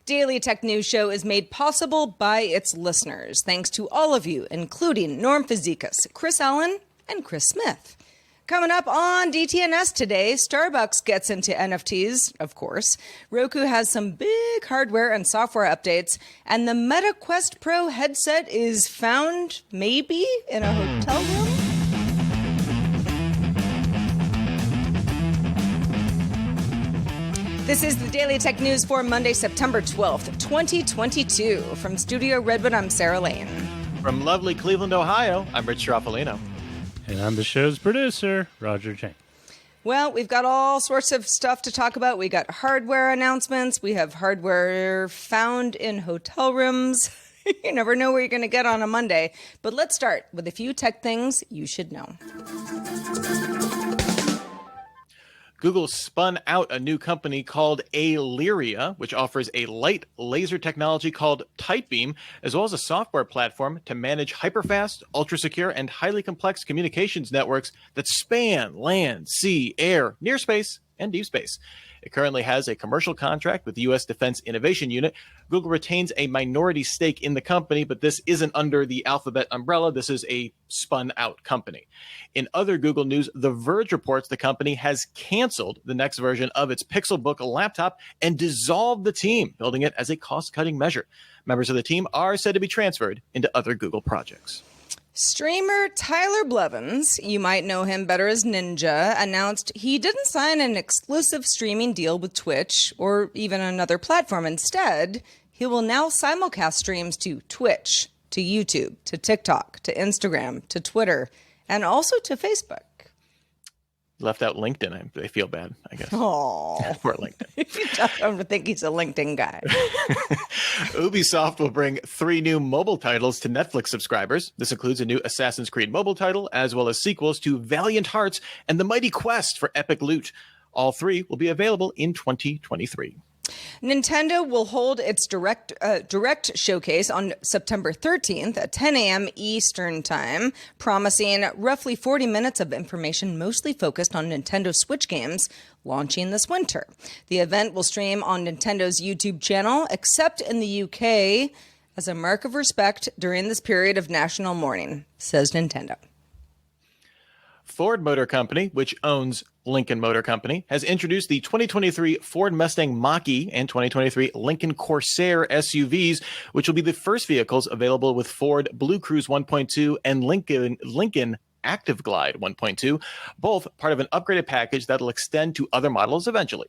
Daily Tech News Show is made possible by its listeners. Thanks to all of you, including Norm Fazekas, Chris Allen, and Chris Smith. Coming up on DTNS today, Starbucks gets into NFTs, of course. Roku has some big hardware and software updates. And the Meta Quest Pro headset is found, maybe, in a hotel room? This is the Daily Tech News for Monday, September 12th, 2022. From Studio Redwood, I'm Sarah Lane. From lovely Cleveland, Ohio, I'm Rich Stroffolino. And I'm the show's producer, Roger Chang. Well, we've got all sorts of stuff to talk about. We got hardware announcements. We have hardware found in hotel rooms. You never know where you're going to get on a Monday. But let's start with a few tech things you should know. Google spun out a new company called Aleria, which offers a light laser technology called Tightbeam, as well as a software platform to manage hyperfast, ultra-secure, and highly complex communications networks that span land, sea, air, near space, and deep space. It currently has a commercial contract with the U.S. Defense Innovation Unit. Google retains a minority stake in the company, but this isn't under the Alphabet umbrella. This is a spun-out company. In other Google news, The Verge reports the company has canceled the next version of its Pixelbook laptop and dissolved the team, building it as a cost-cutting measure. Members of the team are said to be transferred into other Google projects. Streamer Tyler Blevins, you might know him better as Ninja, announced he didn't sign an exclusive streaming deal with Twitch or even another platform. Instead, he will now simulcast streams to Twitch, to YouTube, to TikTok, to Instagram, to Twitter, and also to Facebook. Left out LinkedIn. I feel bad, I guess. Oh, For LinkedIn. I don't think he's a LinkedIn guy. Ubisoft will bring 3 new mobile titles to Netflix subscribers. This includes a new Assassin's Creed mobile title, as well as sequels to Valiant Hearts and The Mighty Quest for Epic Loot. All 3 will be available in 2023. Nintendo will hold its direct showcase on September 13th at 10 a.m. Eastern Time, promising roughly 40 minutes of information mostly focused on Nintendo Switch games launching this winter. The event will stream on Nintendo's YouTube channel, except in the UK, as a mark of respect during this period of national mourning, says Nintendo. Ford Motor Company, which owns Lincoln Motor Company, has introduced the 2023 Ford Mustang Mach-E and 2023 Lincoln Corsair SUVs, which will be the first vehicles available with Ford Blue Cruise 1.2 and Lincoln Active Glide 1.2, both part of an upgraded package that will extend to other models eventually.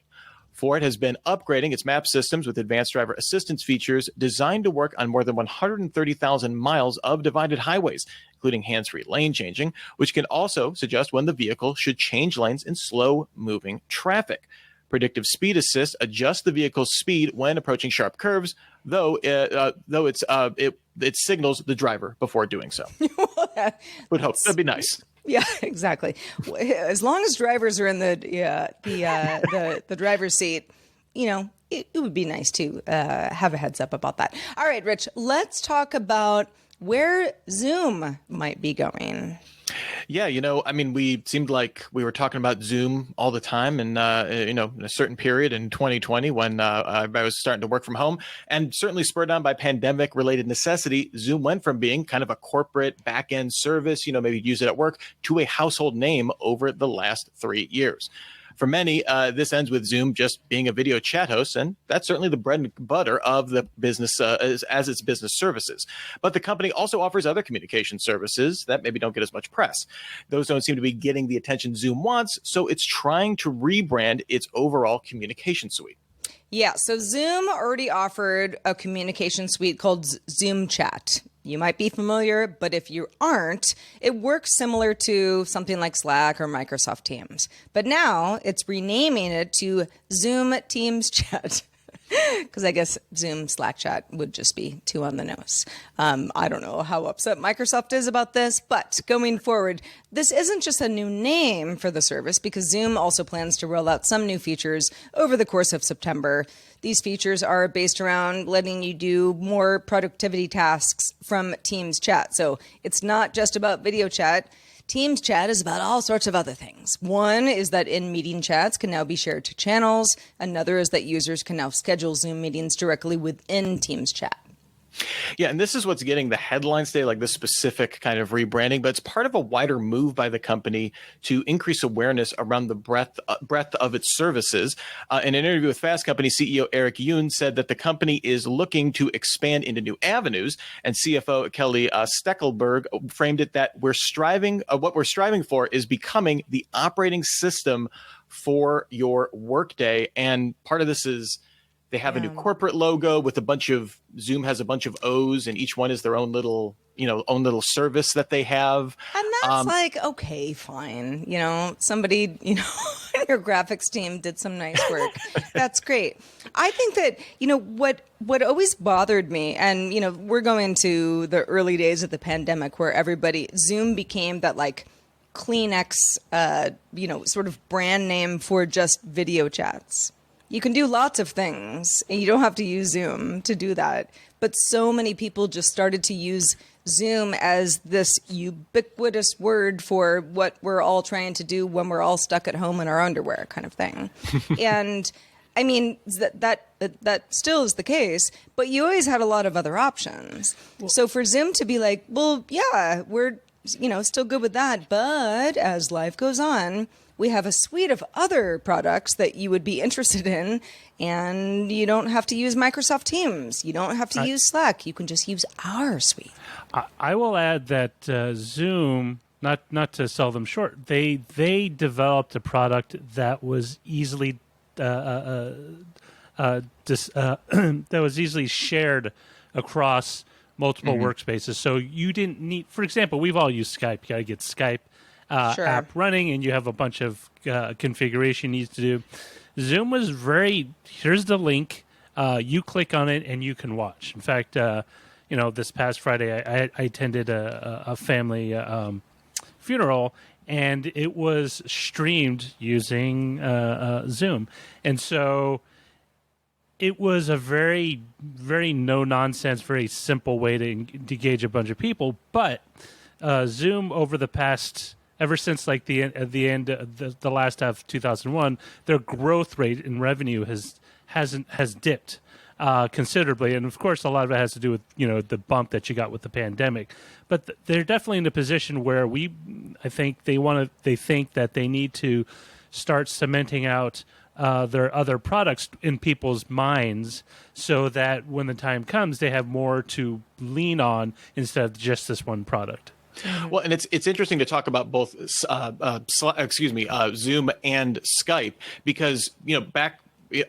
Ford has been upgrading its map systems with advanced driver assistance features designed to work on more than 130,000 miles of divided highways, including hands-free lane changing, which can also suggest when the vehicle should change lanes in slow-moving traffic. Predictive Speed Assist adjusts the vehicle's speed when approaching sharp curves, though it signals the driver before doing so. Would hope that'd be nice. Yeah, exactly. As long as drivers are in the driver's seat, you know, it would be nice to have a heads up about that. All right, Rich, let's talk about where Zoom might be going. Yeah, we seemed like we were talking about Zoom all the time and, in a certain period in 2020 when I was starting to work from home, and certainly spurred on by pandemic related necessity, Zoom went from being kind of a corporate back end service, maybe use it at work, to a household name over the last 3 years. For many, this ends with Zoom just being a video chat host, and that's certainly the bread and butter of the business as its business services. But the company also offers other communication services that maybe don't get as much press. Those don't seem to be getting the attention Zoom wants, so it's trying to rebrand its overall communication suite. Yeah, so Zoom already offered a communication suite called Zoom Chat. You might be familiar, but if you aren't, it works similar to something like Slack or Microsoft Teams. But now it's renaming it to Zoom Teams Chat. Because I guess Zoom Slack Chat would just be too on the nose. I don't know how upset Microsoft is about this, but going forward, this isn't just a new name for the service because Zoom also plans to roll out some new features over the course of September. These features are based around letting you do more productivity tasks from Teams chat. So it's not just about video chat. Teams chat is about all sorts of other things. One is that in-meeting chats can now be shared to channels. Another is that users can now schedule Zoom meetings directly within Teams chat. Yeah, and this is what's getting the headlines today, like this specific kind of rebranding, but it's part of a wider move by the company to increase awareness around the breadth of its services. In an interview with Fast Company, CEO Eric Yoon said that the company is looking to expand into new avenues, and CFO Kelly Steckelberg framed it that what we're striving for is becoming the operating system for your workday. And part of this is they have a new corporate logo with Zoom has a bunch of O's, and each one is their own little service that they have. And that's okay, fine. Somebody, in your graphics team did some nice work. That's great. I think that, what always bothered me, and, we're going to the early days of the pandemic where Zoom became that Kleenex, sort of brand name for just video chats. You can do lots of things, and you don't have to use Zoom to do that. But so many people just started to use Zoom as this ubiquitous word for what we're all trying to do when we're all stuck at home in our underwear kind of thing. And I mean, that still is the case, but you always had a lot of other options. So for Zoom to be like, well, yeah, we're still good with that, but as life goes on, we have a suite of other products that you would be interested in, and you don't have to use Microsoft Teams. You don't have to use Slack. You can just use our suite. I will add that Zoom, not to sell them short, they developed a product that was easily that was easily shared across multiple workspaces. So you didn't need, for example, we've all used Skype. You got to get Skype app running, and you have a bunch of configuration needs to do. Zoom was here's the link, you click on it and you can watch. In fact, this past Friday I attended a family funeral, and it was streamed using Zoom. And so it was a very, very no-nonsense, very simple way to engage a bunch of people. But Zoom over the past, ever since the end of the last half of 2001, their growth rate in revenue has dipped considerably, and of course a lot of it has to do with the bump that you got with the pandemic. But they're definitely in a position where I think they think that they need to start cementing out their other products in people's minds, so that when the time comes, they have more to lean on instead of just this one product. Well, and it's interesting to talk about both Zoom and Skype, because back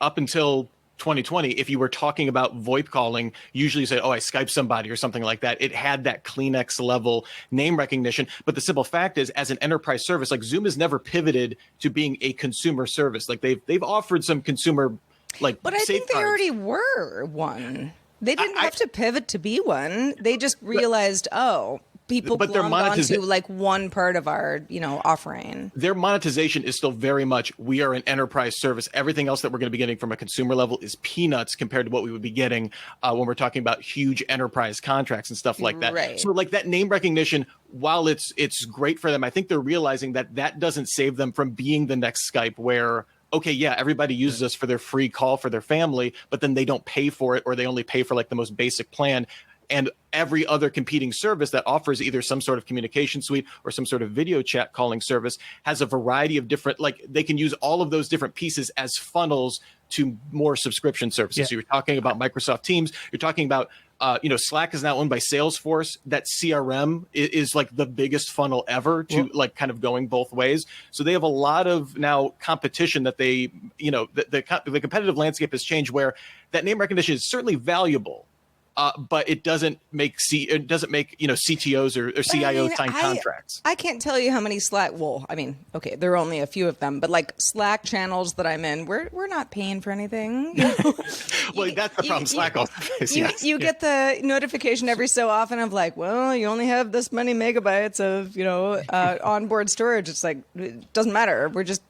up until 2020, if you were talking about VoIP calling, usually you say, "Oh, I Skyped somebody" or something like that. It had that Kleenex level name recognition. But the simple fact is, as an enterprise service, Zoom has never pivoted to being a consumer service. They've offered some consumer but I think they already were one. They didn't have to pivot to be one. They just realized, people glommed onto one part of our, offering. Their monetization is still very much, we are an enterprise service. Everything else that we're going to be getting from a consumer level is peanuts compared to what we would be getting when we're talking about huge enterprise contracts and stuff like that. Right. So that name recognition, while it's great for them, I think they're realizing that doesn't save them from being the next Skype where, okay, yeah, everybody uses us for their free call for their family, but then they don't pay for it, or they only pay for the most basic plan. And every other competing service that offers either some sort of communication suite or some sort of video chat calling service has a variety of different, they can use all of those different pieces as funnels to more subscription services. Yeah. So you're talking about Microsoft Teams. You're talking about, Slack is now owned by Salesforce. That CRM is the biggest funnel ever to kind of going both ways. So they have a lot of now competition that they, the competitive landscape has changed where that name recognition is certainly valuable. But it doesn't make CTOs or CIOs sign contracts. I can't tell you how many Slack. Well, okay, there are only a few of them, but Slack channels that I'm in, we're not paying for anything. Well, that's the problem. Slack also pays. You get the notification every so often of well, you only have this many megabytes of onboard storage. It's it doesn't matter. We're just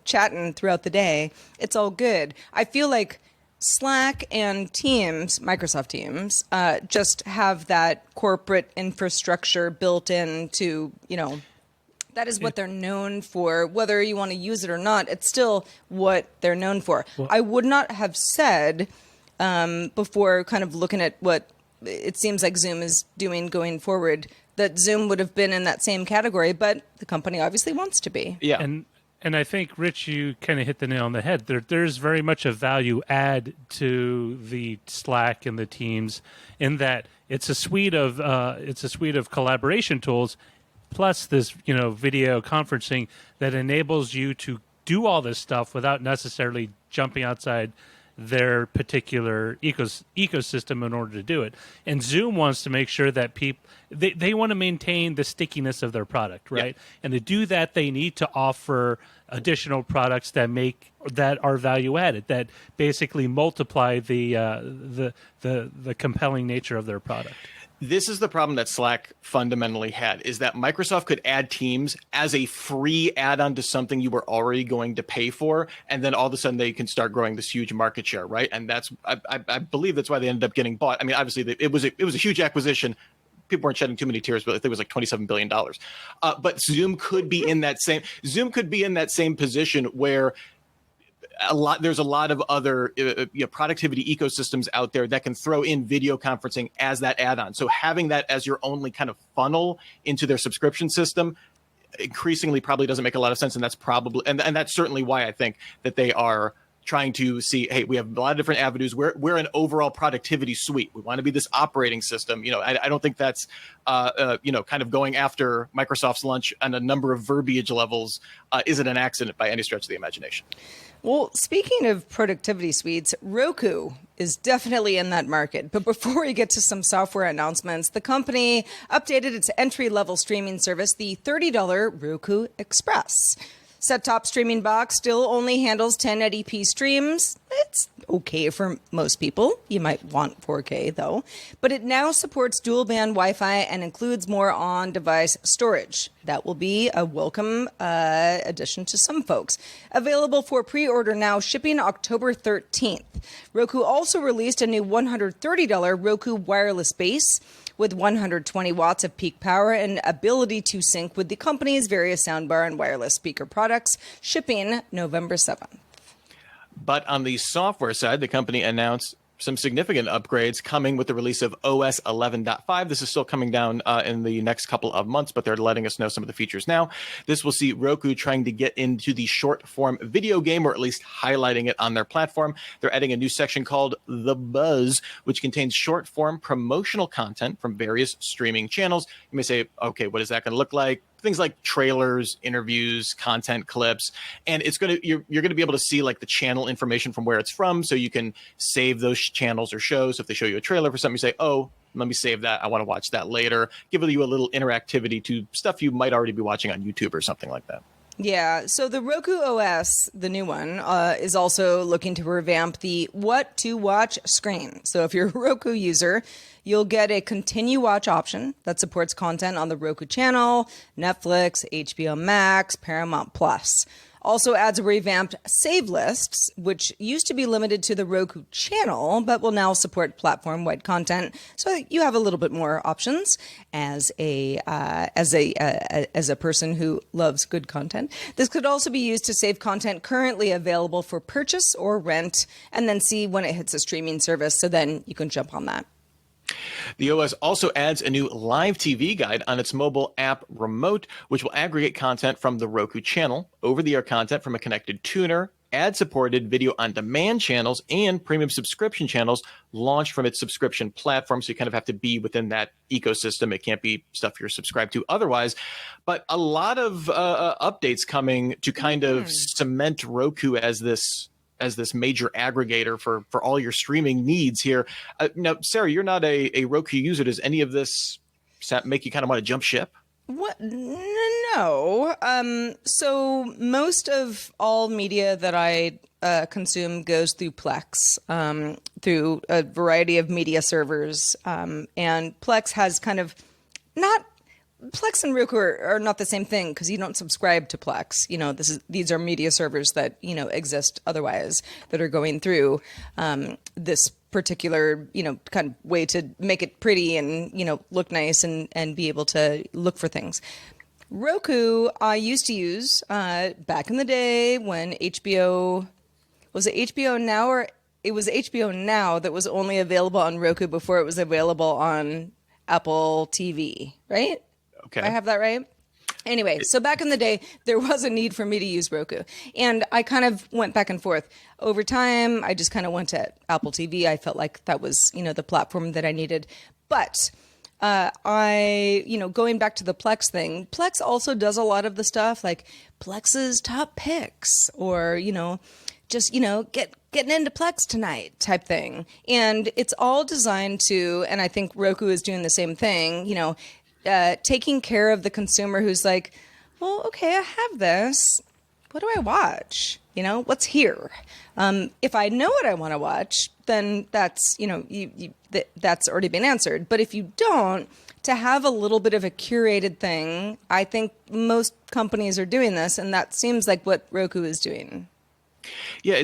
chatting throughout the day. It's all good. I feel like Slack and Teams, Microsoft Teams, just have that corporate infrastructure built into, That is what they're known for. Whether you want to use it or not, it's still what they're known for. Well, I would not have said before kind of looking at what it seems like Zoom is doing going forward that Zoom would have been in that same category, but the company obviously wants to be. Yeah. And I think, Rich, you kind of hit the nail on the head. There's very much a value add to the Slack and the Teams in that it's a suite of collaboration tools, plus this video conferencing that enables you to do all this stuff without necessarily jumping outside their particular ecosystem in order to do it. And Zoom wants to make sure that they want to maintain the stickiness of their product, right? Yep. And to do that, they need to offer additional products that are value added, that basically multiply the compelling nature of their product. This is the problem that Slack fundamentally had, is that Microsoft could add Teams as a free add-on to something you were already going to pay for, and then all of a sudden they can start growing this huge market share, right? And that's I believe that's why they ended up getting bought. I mean, obviously it was a huge acquisition. People weren't shedding too many tears, but I think it was like $27 billion. But Zoom could be in that same position where there's a lot of other productivity ecosystems out there that can throw in video conferencing as that add-on. So having that as your only kind of funnel into their subscription system increasingly probably doesn't make a lot of sense. And that's probably, and that's certainly why I think that they are trying to see, hey, we have a lot of different avenues. We're an overall productivity suite. We want to be this operating system. I don't think that's, kind of going after Microsoft's lunch on a number of verbiage levels isn't an accident by any stretch of the imagination. Well, speaking of productivity suites, Roku is definitely in that market. But before we get to some software announcements, the company updated its entry-level streaming service, the $30 Roku Express. Set-top streaming box still only handles 1080p streams. It's okay for most people. You might want 4K, though. But it now supports dual-band Wi-Fi and includes more on-device storage. That will be a welcome addition to some folks. Available for pre-order now, shipping October 13th. Roku also released a new $130 Roku wireless base with 120 watts of peak power and ability to sync with the company's various soundbar and wireless speaker products, shipping November 7th. But on the software side, the company announced some significant upgrades coming with the release of OS 11.5. This is still coming down in the next couple of months, but they're letting us know some of the features now. This will see Roku trying to get into the short-form video game, or at least highlighting it on their platform. They're adding a new section called The Buzz, which contains short-form promotional content from various streaming channels. You may say, okay, what is that going to look like? Things like trailers, interviews, content clips, and you're going to be able to see like the channel information from where it's from, so you can save those channels or shows. If they show you a trailer for something, you say, oh, let me save that. I want to watch that later. Give you a little interactivity to stuff you might already be watching on YouTube or something like that. Yeah, so the Roku OS, the new one, is also looking to revamp the what to watch screen. So if you're a Roku user, you'll get a continue watch option that supports content on the Roku channel, Netflix, HBO Max, Paramount Plus. Also adds a revamped save lists, which used to be limited to the Roku channel, but will now support platform-wide content. So you have a little bit more options as a person who loves good content. This could also be used to save content currently available for purchase or rent, and then see when it hits a streaming service. So then you can jump on that. The OS also adds a new live TV guide on its mobile app Remote, which will aggregate content from the Roku channel, over-the-air content from a connected tuner, ad-supported video-on-demand channels, and premium subscription channels launched from its subscription platform. So you kind of have to be within that ecosystem. It can't be stuff you're subscribed to otherwise. But a lot of updates coming to kind of cement Roku as this major aggregator for all your streaming needs here. Now, Sarah, you're not a Roku user. Does any of this make you kind of want to jump ship? What? No. So most of all media that I consume goes through Plex, through a variety of media servers. And Plex has kind of not... Plex and Roku are not the same thing because you don't subscribe to Plex. These are media servers that, exist otherwise that are going through this particular, kind of way to make it pretty and, look nice and be able to look for things. Roku, I used to use back in the day when HBO, was it HBO Now, or it was HBO Now that was only available on Roku before it was available on Apple TV, right? Okay. I have that right? Anyway, so back in the day, there was a need for me to use Roku. And I kind of went back and forth. Over time, I just kind of went to Apple TV. I felt like that was, the platform that I needed. But going back to the Plex thing, Plex also does a lot of the stuff like Plex's top picks or, getting into Plex tonight type thing. And it's all designed to, and I think Roku is doing the same thing, taking care of the consumer who's like, well, okay, I have this. What do I watch? What's here? If I know what I want to watch, then that's, that's already been answered. But if you don't, to have a little bit of a curated thing, I think most companies are doing this, and that seems like what Roku is doing. Yeah,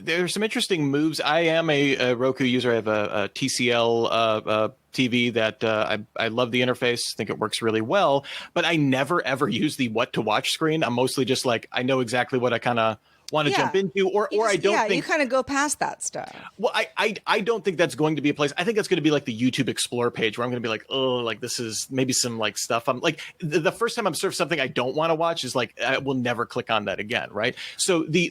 there's some interesting moves. I am a Roku user. I have a TCL TV that I love the interface. I think it works really well, but I never ever use the what to watch screen. I'm mostly just like, I know exactly what I kind of want to jump into, or I don't think... you kind of go past that stuff. Well, I don't think that's going to be a place. I think that's going to be like the YouTube Explore page where I'm going to be like, oh, like this is maybe some like stuff. I'm like, the first time I'm served something I don't want to watch is like, I will never click on that again, right? So the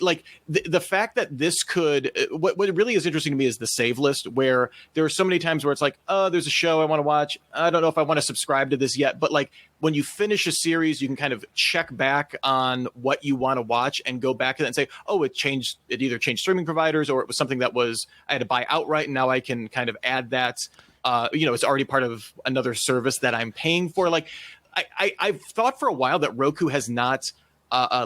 fact that this could, what really is interesting to me is the save list, where there are so many times where it's like, oh, there's a show I want to watch. I don't know if I want to subscribe to this yet, but like, when you finish a series, you can kind of check back on what you want to watch and go back to that and say, oh, it either changed streaming providers, or it was something that I had to buy outright, and now I can kind of add that. It's already part of another service that I'm paying for. Like, I've thought for a while that Roku has not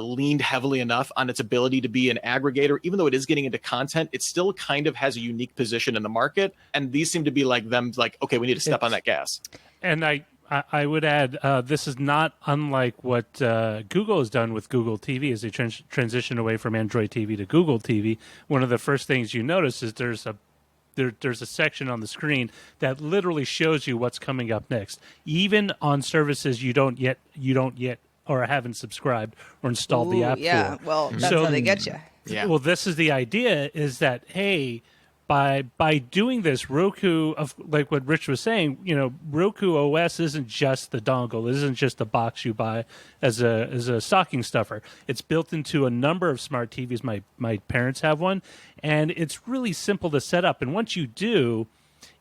leaned heavily enough on its ability to be an aggregator. Even though it is getting into content, it still kind of has a unique position in the market. And these seem to be like them, like, okay, we need to step on that gas. And I would add, this is not unlike what Google has done with Google TV as they transition away from Android TV to Google TV. One of the first things you notice is there's a section on the screen that literally shows you what's coming up next, even on services you don't yet or haven't subscribed or installed the app for. Well, that's how they get you. Yeah. Well, this is the idea: is that hey, by doing this, Roku, like what Rich was saying, Roku OS isn't just the dongle. It isn't just the box you buy as a stocking stuffer. It's built into a number of smart TVs. My parents have one, and it's really simple to set up. And once you do,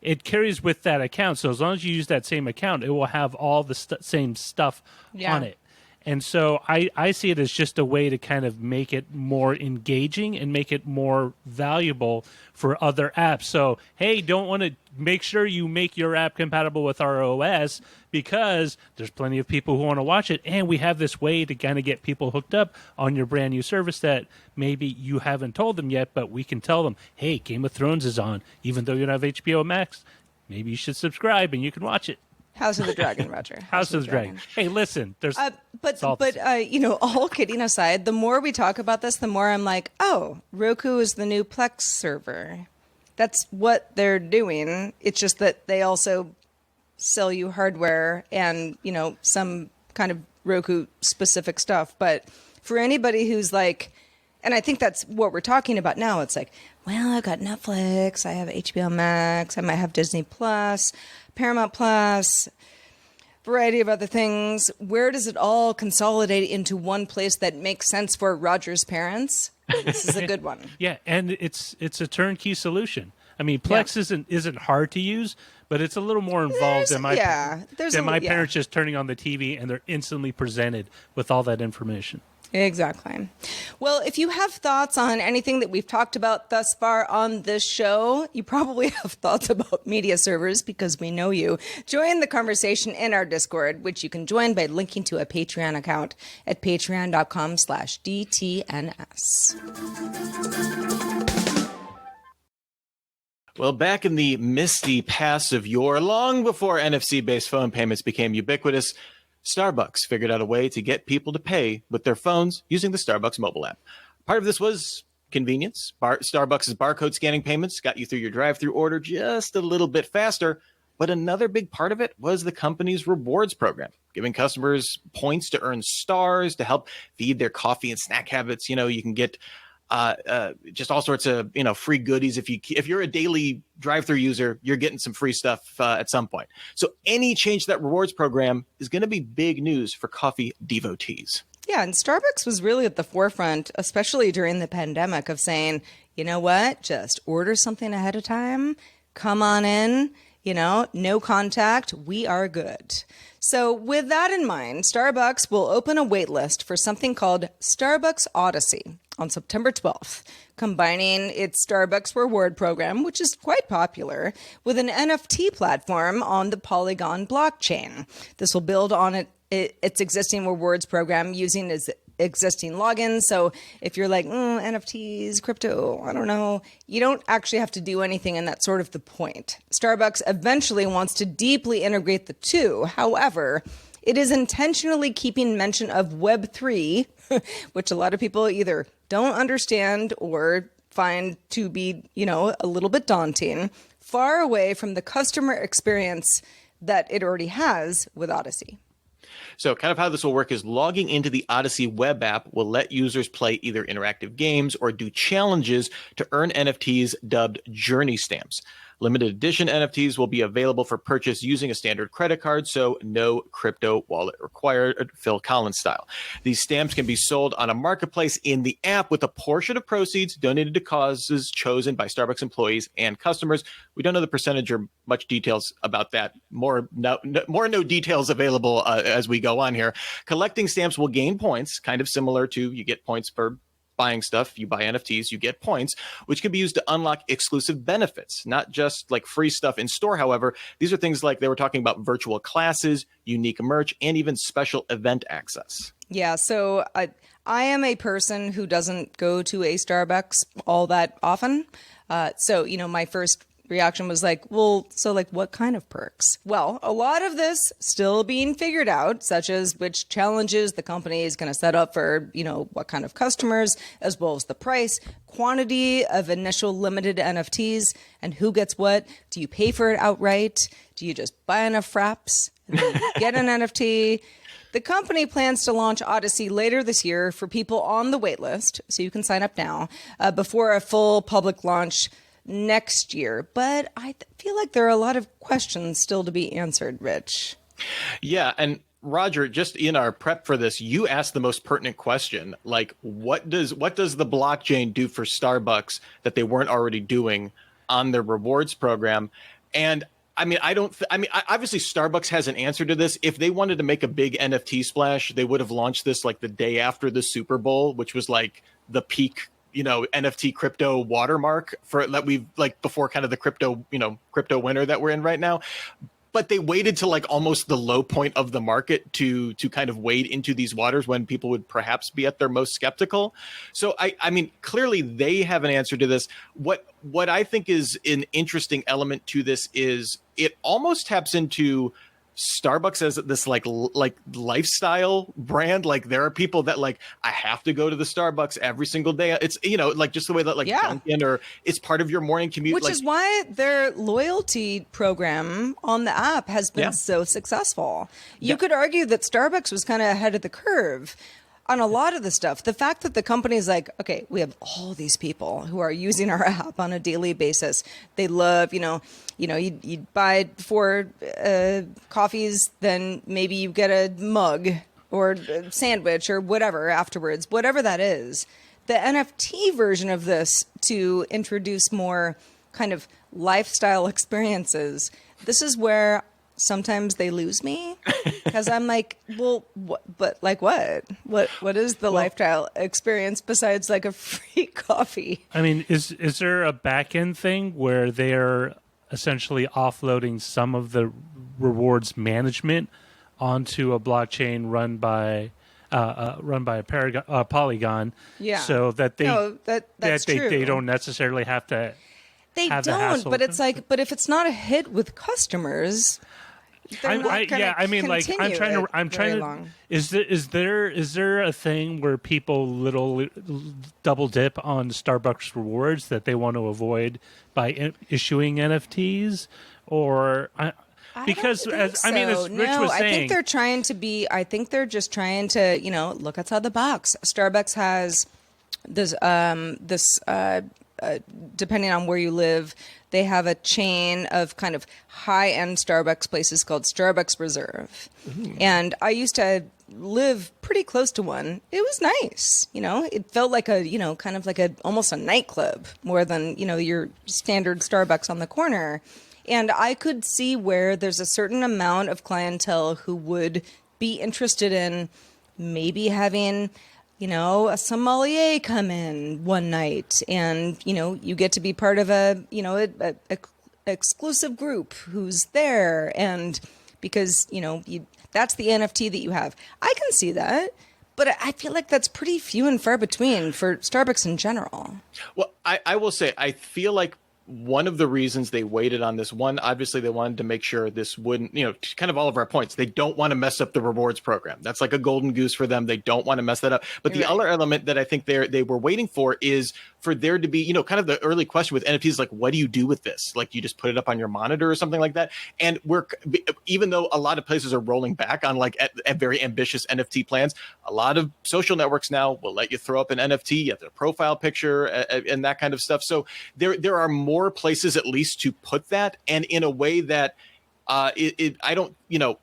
it carries with that account. So as long as you use that same account, it will have all the same stuff on it. And so I see it as just a way to kind of make it more engaging and make it more valuable for other apps. So, hey, don't want to make sure you make your app compatible with our OS, because there's plenty of people who want to watch it. And we have this way to kind of get people hooked up on your brand new service that maybe you haven't told them yet, but we can tell them, hey, Game of Thrones is on. Even though you don't have HBO Max, maybe you should subscribe and you can watch it. House of the Dragon, Roger. House of the Dragon. Hey, listen, there's but all kidding aside, the more we talk about this, the more I'm like, oh, Roku is the new Plex server. That's what they're doing. It's just that they also sell you hardware and, some kind of Roku specific stuff. But for anybody who's like, and I think that's what we're talking about now. It's like, well, I've got Netflix, I have HBO Max, I might have Disney Plus, Paramount Plus, variety of other things. Where does it all consolidate into one place that makes sense for Roger's parents? This is a good one. Yeah, and it's a turnkey solution. I mean, Plex isn't hard to use, but it's a little more involved than my parents just turning on the TV and they're instantly presented with all that information. Exactly. Well, if you have thoughts on anything that we've talked about thus far on this show, you probably have thoughts about media servers because we know you. Join the conversation in our Discord, which you can join by linking to a Patreon account at patreon.com/DTNS. Well, back in the misty past of yore, long before NFC-based phone payments became ubiquitous, Starbucks figured out a way to get people to pay with their phones using the Starbucks mobile app. Part of this was convenience. Starbucks' barcode scanning payments got you through your drive-thru order just a little bit faster. But another big part of it was the company's rewards program, giving customers points to earn stars to help feed their coffee and snack habits. You can get just all sorts of free goodies if you're a daily drive-through user. You're getting some free stuff at some point. So any change to that rewards program is going to be big news for coffee devotees. Yeah, and Starbucks was really at the forefront, especially during the pandemic, of saying, you know what, just order something ahead of time, come on in, no contact, we are good. So with that in mind, Starbucks will open a wait list for something called Starbucks Odyssey on September 12th, combining its Starbucks reward program, which is quite popular, with an NFT platform on the Polygon blockchain. This will build on its existing rewards program using its existing logins. So if you're like, NFTs, crypto, I don't know, you don't actually have to do anything, and that's sort of the point. Starbucks eventually wants to deeply integrate the two. However, it is intentionally keeping mention of Web3, which a lot of people either don't understand or find to be, a little bit daunting, far away from the customer experience that it already has with Odyssey. So kind of how this will work is logging into the Odyssey web app will let users play either interactive games or do challenges to earn NFTs dubbed journey stamps. Limited edition NFTs will be available for purchase using a standard credit card, so no crypto wallet required, Phil Collins style. These stamps can be sold on a marketplace in the app, with a portion of proceeds donated to causes chosen by Starbucks employees and customers. We don't know the percentage or much details about that. No details available as we go on here. Collecting stamps will gain points, kind of similar to you get points for buying stuff. You buy NFTs, you get points, which can be used to unlock exclusive benefits, not just like free stuff in store. However, these are things like they were talking about virtual classes, unique merch, and even special event access. Yeah, so I am a person who doesn't go to a Starbucks all that often. So my first reaction was like, well, so like what kind of perks? Well, a lot of this still being figured out, such as which challenges the company is going to set up for, what kind of customers, as well as the price, quantity of initial limited NFTs, and who gets what. Do you pay for it outright? Do you just buy enough fraps and then get an NFT? The company plans to launch Odyssey later this year for people on the wait list, so you can sign up now, before a full public launch next year. But I feel like there are a lot of questions still to be answered, Rich. Yeah, and Roger, just in our prep for this, you asked the most pertinent question, like what does the blockchain do for Starbucks that they weren't already doing on their rewards program? And obviously Starbucks has an answer to this. If they wanted to make a big NFT splash, they would have launched this like the day after the Super Bowl, which was like the peak NFT crypto watermark for that we've like before kind of the crypto winter that we're in right now. But they waited to like almost the low point of the market to kind of wade into these waters when people would perhaps be at their most skeptical. So I mean, clearly they have an answer to this. What I think is an interesting element to this is it almost taps into Starbucks as this like lifestyle brand. Like there are people that like, I have to go to the Starbucks every single day. It's, like just the way that like Dunkin' or it's part of your morning commute. Which is why their loyalty program on the app has been so successful. You could argue that Starbucks was kind of ahead of the curve on a lot of the stuff. The fact that the company is like, okay, we have all these people who are using our app on a daily basis. They love, you buy 4 coffees, then maybe you get a mug or a sandwich or whatever afterwards, whatever that is. The NFT version of this to introduce more kind of lifestyle experiences, this is where sometimes they lose me because I'm like, well, but like what? What is the lifestyle experience besides like a free coffee? I mean, is there a back end thing where they're essentially offloading some of the rewards management onto a blockchain run by a Polygon, so that they don't necessarily have to. They don't, but it's like, but if it's not a hit with customers, they're not gonna I'm trying to. Is there a thing where people double dip on Starbucks rewards that they want to avoid by issuing NFTs, or Because as so. Rich was saying, I think they're trying to be. I think they're just trying to, look outside the box. Starbucks has this depending on where you live, they have a chain of kind of high-end Starbucks places called Starbucks Reserve. And I used to live pretty close to one. It was nice. It felt like kind of like almost a nightclub more than, your standard Starbucks on the corner. And I could see where there's a certain amount of clientele who would be interested in maybe having a sommelier come in one night, and you get to be part of a exclusive group who's there, and because that's the NFT that you have. I can see that, but I feel like that's pretty few and far between for Starbucks in general. Well, I will say, I feel like one of the reasons they waited on this one, obviously they wanted to make sure this wouldn't, kind of all of our points. They don't want to mess up the rewards program. That's like a golden goose for them. They don't want to mess that up. But the other element that I think they were waiting for is for there to be, kind of the early question with NFTs, like, what do you do with this? Like, you just put it up on your monitor or something like that. And even though a lot of places are rolling back on like at very ambitious NFT plans, a lot of social networks now will let you throw up an NFT, you have their profile picture and that kind of stuff. So there are more places at least to put that, and in a way that I don't know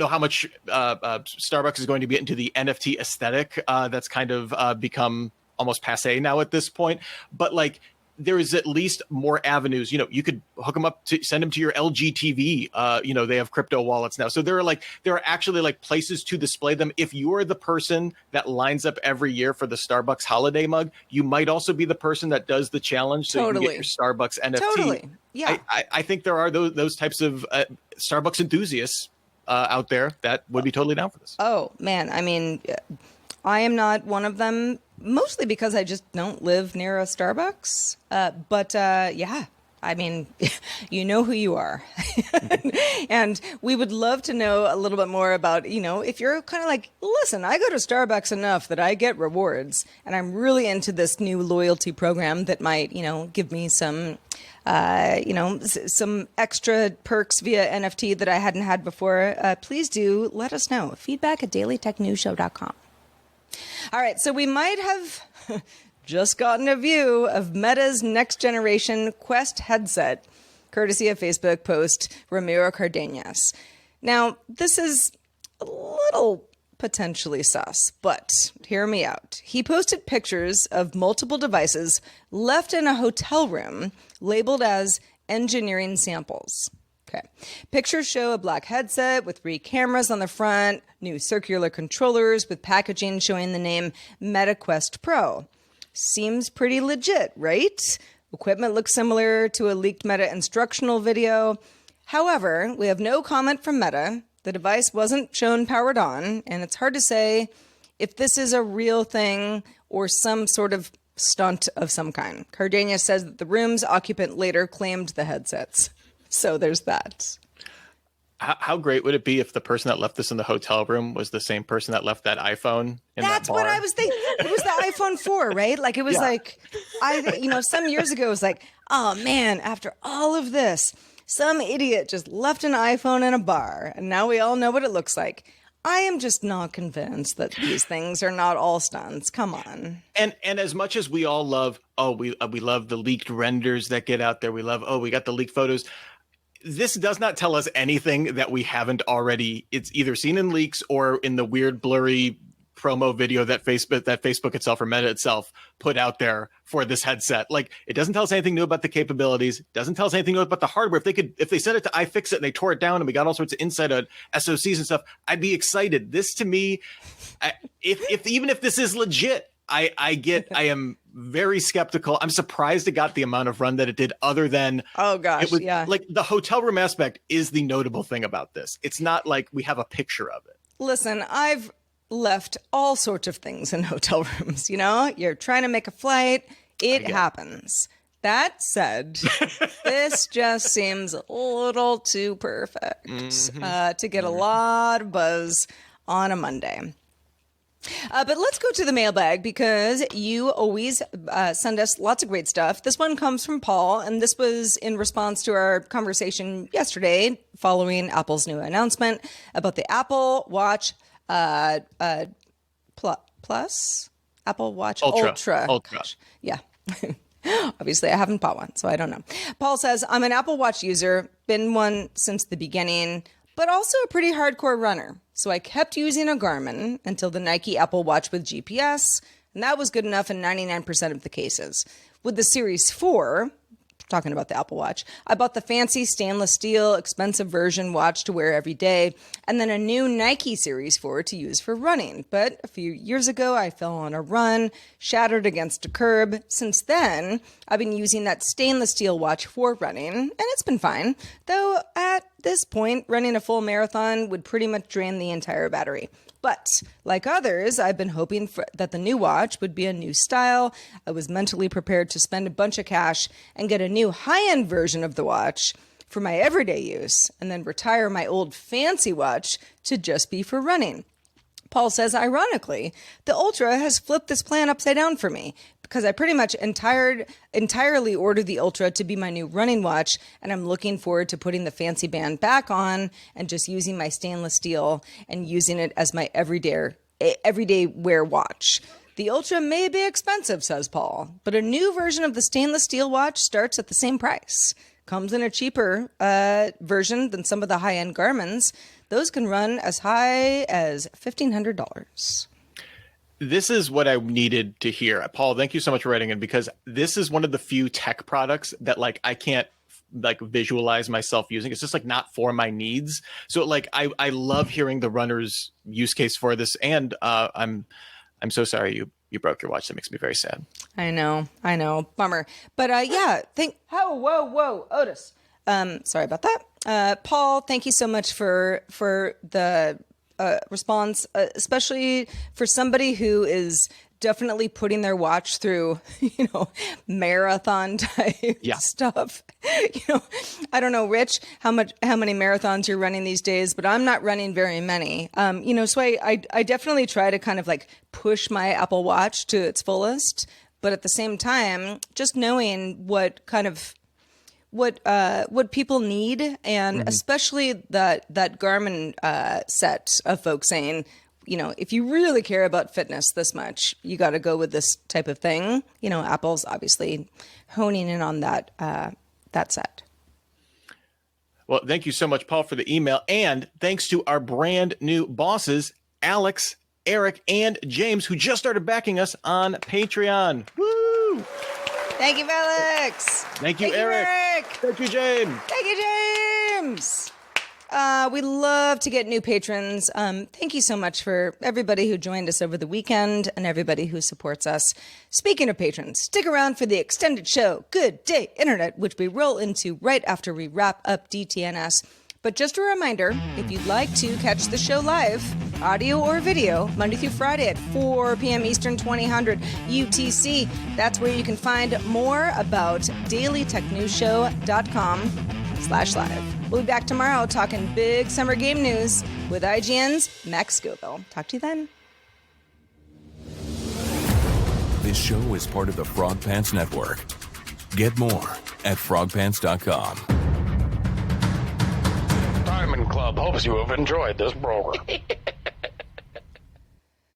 how much Starbucks is going to get into the NFT aesthetic that's kind of become almost passé now at this point, but like there is at least more avenues. You could hook them up to send them to your LG TV. They have crypto wallets now. So there are actually like places to display them. If you're the person that lines up every year for the Starbucks holiday mug, you might also be the person that does the challenge. So you can get your Starbucks NFT. Totally. Yeah. I think there are those types of Starbucks enthusiasts out there that would be totally down for this. Oh man. I mean, I am not one of them, mostly because I just don't live near a Starbucks. But yeah, I mean, you know who you are. And we would love to know a little bit more about, if you're kind of like, listen, I go to Starbucks enough that I get rewards, and I'm really into this new loyalty program that might, give me some, some extra perks via NFT that I hadn't had before. Please do let us know. feedback@dailytechnewsshow.com. All right, so we might have just gotten a view of Meta's next generation Quest headset, courtesy of Facebook post Ramiro Cardenas. Now, this is a little potentially sus, but hear me out. He posted pictures of multiple devices left in a hotel room labeled as engineering samples. Okay. Pictures show a black headset with 3 cameras on the front, new circular controllers with packaging showing the name MetaQuest Pro. Seems pretty legit, right? Equipment looks similar to a leaked Meta instructional video. However, we have no comment from Meta. The device wasn't shown powered on, and it's hard to say if this is a real thing or some sort of stunt of some kind. Cardenas says that the room's occupant later claimed the headsets. So there's that. How great would it be if the person that left this in the hotel room was the same person that left that iPhone in That's that bar? what I was thinking. It was the iPhone 4, right? Like it was like, some years ago it was like, oh man, after all of this, some idiot just left an iPhone in a bar, and now we all know what it looks like. I am just not convinced that these things are not all stunts. Come on. And as much as we all love, we love the leaked renders that get out there. We love, we got the leaked photos. This does not tell us anything that we haven't already. It's either seen in leaks or in the weird blurry promo video that Facebook itself or Meta itself put out there for this headset. Like, it doesn't tell us anything new about the capabilities. Doesn't tell us anything new about the hardware. If they sent it to iFixit and they tore it down and we got all sorts of inside SoCs and stuff, I'd be excited. This to me, even if this is legit, I am very skeptical. I'm surprised it got the amount of run that it did, other than like the hotel room aspect is the notable thing about this. It's not like we have a picture of it. Listen, I've left all sorts of things in hotel rooms. You're trying to make a flight. It happens. That said, this just seems a little too perfect to get a lot of buzz on a Monday. But let's go to the mailbag because you always send us lots of great stuff. This one comes from Paul, and this was in response to our conversation yesterday following Apple's new announcement about the Apple Watch Plus? Apple Watch Ultra. Yeah. Obviously, I haven't bought one, so I don't know. Paul says, I'm an Apple Watch user, been one since the beginning, but also a pretty hardcore runner. So I kept using a Garmin until the Nike Apple Watch with GPS, and that was good enough in 99% of the cases. With the Series 4, talking about the Apple Watch, I bought the fancy stainless steel, expensive version watch to wear every day, and then a new Nike Series 4 to use for running. But a few years ago, I fell on a run, shattered against a curb. Since then, I've been using that stainless steel watch for running, and it's been fine. Though at this point, running a full marathon would pretty much drain the entire battery. But like others, I've been hoping that the new watch would be a new style. I was mentally prepared to spend a bunch of cash and get a new high-end version of the watch for my everyday use, and then retire my old fancy watch to just be for running. Paul says, ironically, the Ultra has flipped this plan upside down for me because I pretty much entirely ordered the Ultra to be my new running watch, and I'm looking forward to putting the fancy band back on and just using my stainless steel and using it as my everyday wear watch. The Ultra may be expensive, says Paul, but a new version of the stainless steel watch starts at the same price. Comes in a cheaper version than some of the high-end Garmin's. Those can run as high as $1,500. This is what I needed to hear. Paul, thank you so much for writing in, because this is one of the few tech products that I can't visualize myself using. It's just not for my needs. So I love hearing the runner's use case for this. And I'm so sorry you broke your watch. That makes me very sad. I know. Bummer. But whoa, Otis. Sorry about that. Paul, thank you so much for the response, especially for somebody who is definitely putting their watch through, marathon type stuff. I don't know, Rich, how many marathons you're running these days, but I'm not running very many. So I definitely try to kind of push my Apple Watch to its fullest, but at the same time, just knowing what people need, and especially that Garmin set of folks saying, if you really care about fitness this much, you got to go with this type of thing. Apple's obviously honing in on that set. Well, thank you so much, Paul, for the email, and thanks to our brand new bosses, Alex, Eric, and James, who just started backing us on Patreon. Woo! Thank you, Alex. Thank you, Eric. Thank you, James. Thank you, James. We love to get new patrons. Thank you so much for everybody who joined us over the weekend and everybody who supports us. Speaking of patrons, stick around for the extended show, Good Day Internet, which we roll into right after we wrap up DTNS. But just a reminder, if you'd like to catch the show live, audio or video, Monday through Friday at 4 p.m. Eastern, 2000 UTC, that's where you can find more about dailytechnewsshow.com/live. We'll be back tomorrow talking big summer game news with IGN's Max Scoville. Talk to you then. This show is part of the Frog Pants Network. Get more at frogpants.com. Diamond Club hopes you have enjoyed this program.